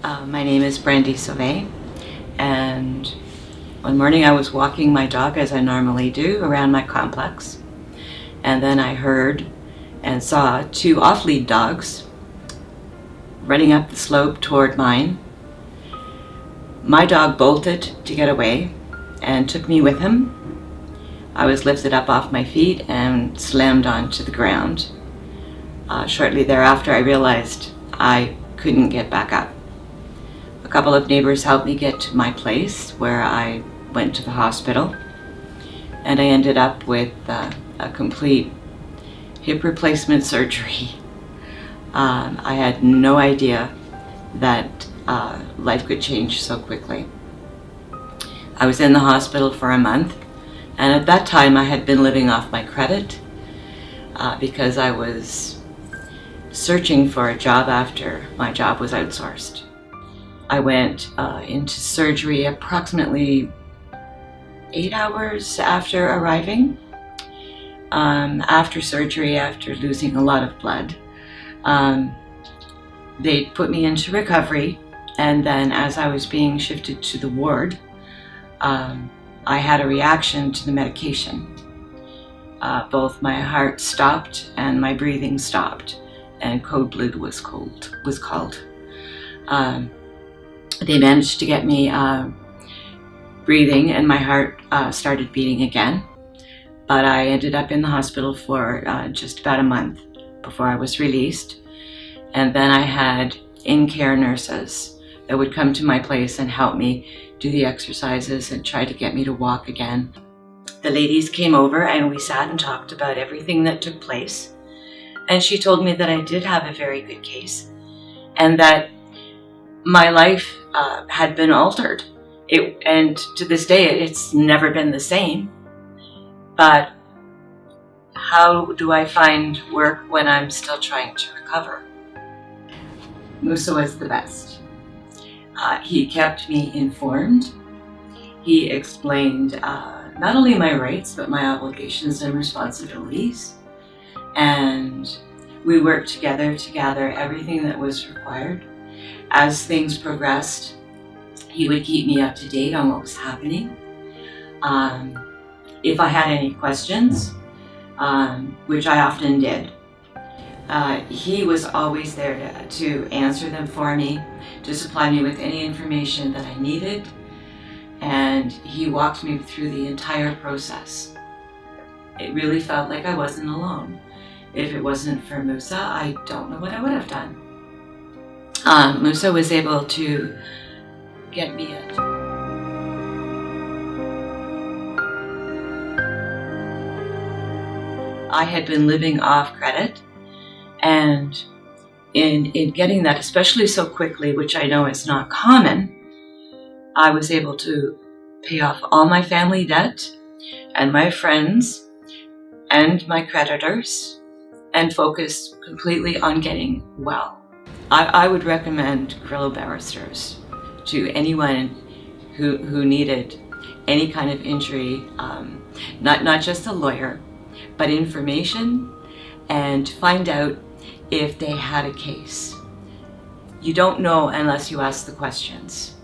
My name is Brandy, and one morning I was walking my dog as I normally do around my complex, and then I heard and saw two off-lead dogs running up the slope toward mine. My dog bolted to get away and took me with him. I was lifted up off my feet and slammed onto the ground. Shortly thereafter, I realized I couldn't get back up. A couple of neighbors helped me get to my place, where I went to the hospital, and I ended up with a complete hip replacement surgery. I had no idea that life could change so quickly. I was in the hospital for a month, and at that time I had been living off my credit because I was searching for a job after my job was outsourced. I went into surgery approximately 8 hours after arriving. After surgery, after losing a lot of blood, they put me into recovery, and then as I was being shifted to the ward, I had a reaction to the medication. Both my heart stopped and my breathing stopped, and code blue was called. They managed to get me breathing, and my heart started beating again. But I ended up in the hospital for just about a month before I was released. And then I had in-care nurses that would come to my place and help me do the exercises and try to get me to walk again. The ladies came over and we sat and talked about everything that took place. And she told me that I did have a very good case and that my life had been altered. And to this day, it's never been the same. But how do I find work when I'm still trying to recover? Musa was the best. He kept me informed. He explained not only my rights, but my obligations and responsibilities. And we worked together to gather everything that was required. As things progressed, he would keep me up to date on what was happening. If I had any questions, which I often did, he was always there to answer them for me, to supply me with any information that I needed, and he walked me through the entire process. It really felt like I wasn't alone. If it wasn't for Musa, I don't know what I would have done. Musa was able to get me it. I had been living off credit, and in getting that, especially so quickly, which I know is not common, I was able to pay off all my family debt and my friends and my creditors and focus completely on getting well. I would recommend Grillo barristers to anyone who needed any kind of injury, not just a lawyer, but information, and find out if they had a case. You don't know unless you ask the questions.